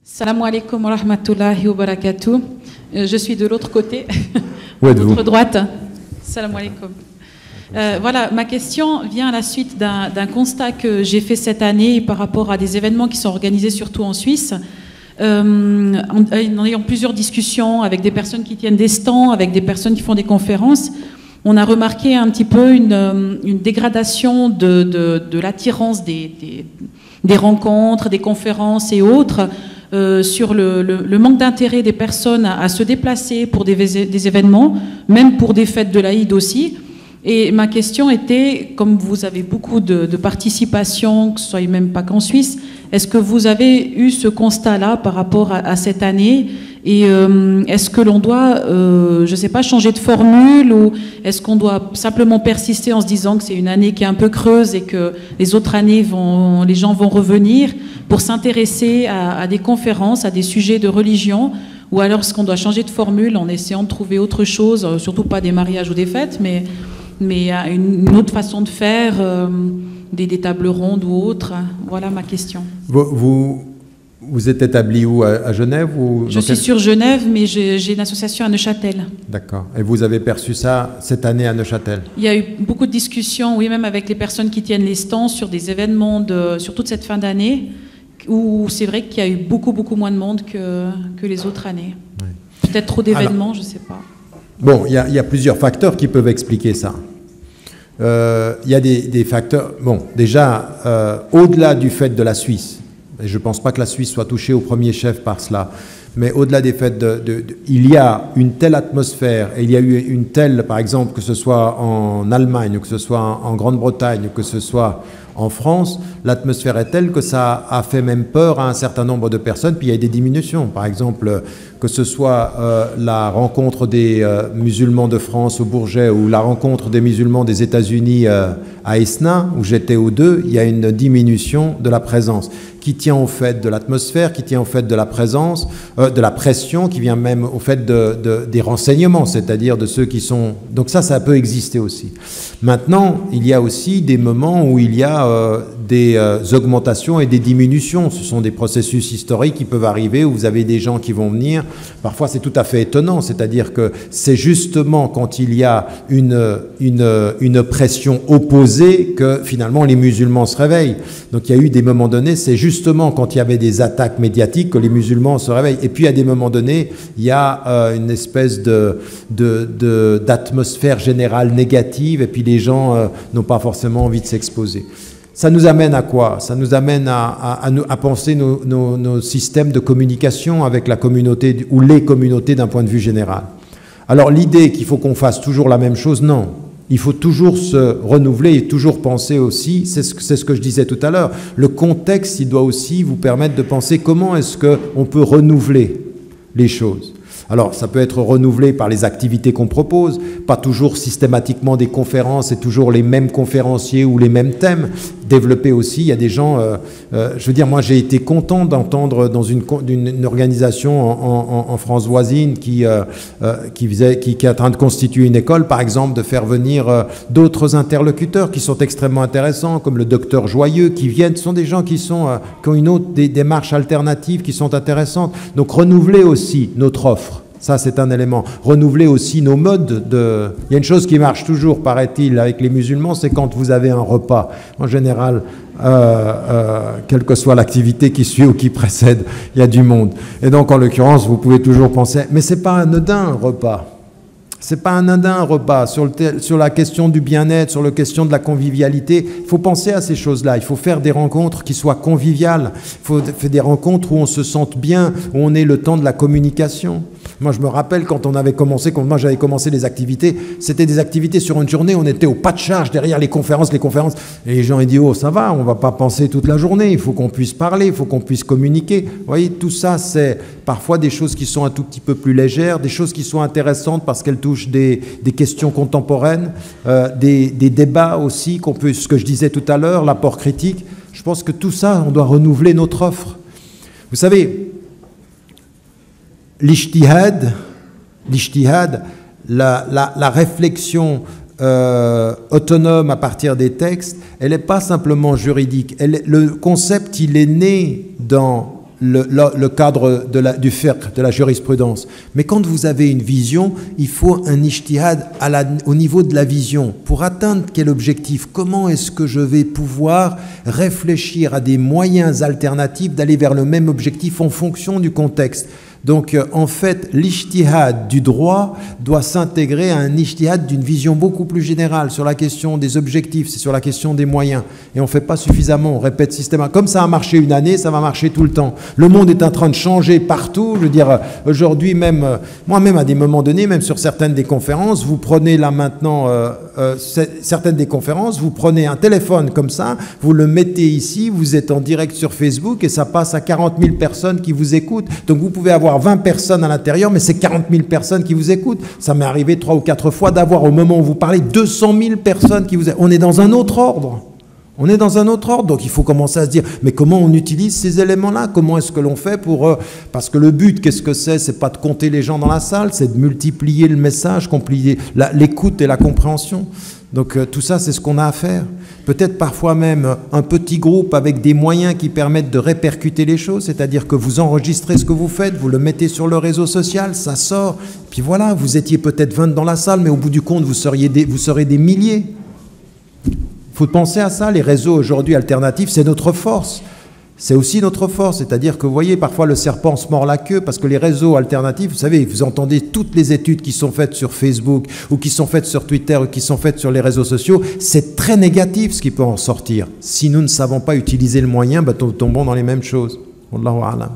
Salam alaikum wa rahmatullahi wa barakatuh. Je suis de l'autre côté, Où de êtes-vous? l'autre droite. Salam alaikum. Voilà, ma question vient à la suite d'un constat que j'ai fait cette année par rapport à des événements qui sont organisés surtout en Suisse. En ayant plusieurs discussions avec des personnes qui tiennent des stands, avec des personnes qui font des conférences, on a remarqué un petit peu une dégradation de l'attirance des rencontres, des conférences et autres, sur le manque d'intérêt des personnes à se déplacer pour des événements, même pour des fêtes de l'Aïd aussi. Et ma question était, comme vous avez beaucoup de participation, que ce soit même pas qu'en Suisse, est-ce que vous avez eu ce constat-là par rapport à cette année? Et est-ce que l'on doit, je ne sais pas, changer de formule, ou est-ce qu'on doit simplement persister en se disant que c'est une année qui est un peu creuse et que les autres années, les gens vont revenir pour s'intéresser à des conférences, à des sujets de religion? Ou alors est-ce qu'on doit changer de formule en essayant de trouver autre chose, surtout pas des mariages ou des fêtes, mais une autre façon de faire, des tables rondes ou autres? Voilà ma question. Vous êtes établi où, à Genève ou Je suis sur Genève, mais j'ai une association à Neuchâtel. D'accord. Et vous avez perçu ça cette année à Neuchâtel? Il y a eu beaucoup de discussions, oui, même avec les personnes qui tiennent les stands sur des événements sur toute cette fin d'année, où c'est vrai qu'il y a eu beaucoup moins de monde que les autres années. Oui. Peut-être trop d'événements, je ne sais pas. Bon, il y a plusieurs facteurs qui peuvent expliquer ça. Il y a des facteurs... Bon, déjà, au-delà du fait de la Suisse, et je ne pense pas que la Suisse soit touchée au premier chef par cela, mais au-delà des faits, il y a une telle atmosphère, et il y a eu une telle, par exemple, que ce soit en Allemagne, ou que ce soit en Grande-Bretagne, ou que ce soit en France, l'atmosphère est telle que ça a fait même peur à un certain nombre de personnes, puis il y a des diminutions. Par exemple, que ce soit la rencontre des musulmans de France au Bourget ou la rencontre des musulmans des États-Unis à Esna, où j'étais aux deux, il y a une diminution de la présence qui tient au fait de l'atmosphère, qui tient au fait de la présence, de la pression, qui vient même au fait des renseignements, c'est-à-dire de ceux qui sont... Donc ça peut exister aussi. Maintenant, il y a aussi des moments où il y a des augmentations et des diminutions. Ce sont des processus historiques qui peuvent arriver, où vous avez des gens qui vont venir. Parfois, c'est tout à fait étonnant, c'est-à-dire que c'est justement quand il y a une pression opposée que finalement les musulmans se réveillent. Donc il y a eu des moments donnés, c'est justement quand il y avait des attaques médiatiques que les musulmans se réveillent. Et puis à des moments donnés, il y a une espèce d'atmosphère générale négative, et puis les gens n'ont pas forcément envie de s'exposer. Ça nous amène à quoi? Ça nous amène à penser nos systèmes de communication avec la communauté ou les communautés d'un point de vue général. Alors l'idée qu'il faut qu'on fasse toujours la même chose, non. Il faut toujours se renouveler et toujours penser aussi, c'est ce que je disais tout à l'heure, le contexte, il doit aussi vous permettre de penser comment est-ce qu'on peut renouveler les choses. Alors, ça peut être renouvelé par les activités qu'on propose, pas toujours systématiquement des conférences et toujours les mêmes conférenciers ou les mêmes thèmes. Développer aussi, il y a des gens... je veux dire, moi, j'ai été content d'entendre dans une organisation en France voisine qui est en train de constituer une école, par exemple, de faire venir d'autres interlocuteurs qui sont extrêmement intéressants, comme le docteur Joyeux, qui viennent. Ce sont des gens qui ont des démarches alternatives qui sont intéressantes. Donc, renouveler aussi notre offre. Ça, c'est un élément. Renouveler aussi nos modes de... Il y a une chose qui marche toujours, paraît-il, avec les musulmans, c'est quand vous avez un repas. En général, quelle que soit l'activité qui suit ou qui précède, il y a du monde. Et donc, en l'occurrence, vous pouvez toujours penser... Mais ce n'est pas anodin, un repas. C'est pas un repas. Sur la question du bien-être, sur la question de la convivialité, il faut penser à ces choses-là. Il faut faire des rencontres qui soient conviviales. Il faut faire des rencontres où on se sente bien, où on ait le temps de la communication. Moi, je me rappelle quand moi j'avais commencé les activités, c'était des activités sur une journée, on était au pas de charge derrière les conférences. Et les gens ont dit, oh, ça va, on va pas penser toute la journée, il faut qu'on puisse parler, il faut qu'on puisse communiquer. Vous voyez, tout ça, c'est parfois des choses qui sont un tout petit peu plus légères, des choses qui sont intéressantes parce qu'elles touchent des questions contemporaines, des débats aussi, ce que je disais tout à l'heure, l'apport critique. Je pense que tout ça, on doit renouveler notre offre. Vous savez, l'ijtihad, la réflexion autonome à partir des textes, elle n'est pas simplement juridique. Le concept, il est né dans le cadre du fiqh, de la jurisprudence. Mais quand vous avez une vision, il faut un ijtihad au niveau de la vision. Pour atteindre quel objectif? Comment est-ce que je vais pouvoir réfléchir à des moyens alternatifs d'aller vers le même objectif en fonction du contexte? Donc, en fait, l'ijtihad du droit doit s'intégrer à un ijtihad d'une vision beaucoup plus générale sur la question des objectifs, c'est sur la question des moyens. Et on ne fait pas suffisamment, on répète systématiquement. Comme ça a marché une année, ça va marcher tout le temps. Le monde est en train de changer partout. Je veux dire, aujourd'hui même, moi-même à des moments donnés, même sur certaines des conférences, vous prenez là maintenant, certaines des conférences, vous prenez un téléphone comme ça, vous le mettez ici, vous êtes en direct sur Facebook et ça passe à 40 000 personnes qui vous écoutent. Donc vous pouvez avoir 20 personnes à l'intérieur, mais c'est 40 000 personnes qui vous écoutent. Ça m'est arrivé 3 ou 4 fois d'avoir, au moment où vous parlez, 200 000 personnes qui vous écoutent. On est dans un autre ordre. On est dans un autre ordre, donc il faut commencer à se dire, mais comment on utilise ces éléments-là? Comment est-ce que l'on fait pour... parce que le but, qu'est-ce que c'est? C'est pas de compter les gens dans la salle, c'est de multiplier le message, l'écoute et la compréhension. Donc tout ça, c'est ce qu'on a à faire. Peut-être parfois même un petit groupe avec des moyens qui permettent de répercuter les choses, c'est-à-dire que vous enregistrez ce que vous faites, vous le mettez sur le réseau social, ça sort, puis voilà, vous étiez peut-être 20 dans la salle, mais au bout du compte, vous serez des milliers. Il faut penser à ça, les réseaux aujourd'hui alternatifs, c'est notre force. C'est aussi notre force, c'est-à-dire que vous voyez, parfois le serpent se mord la queue parce que les réseaux alternatifs, vous savez, vous entendez toutes les études qui sont faites sur Facebook ou qui sont faites sur Twitter ou qui sont faites sur les réseaux sociaux, c'est très négatif ce qui peut en sortir. Si nous ne savons pas utiliser le moyen, nous tombons dans les mêmes choses. Wallahu a'lam.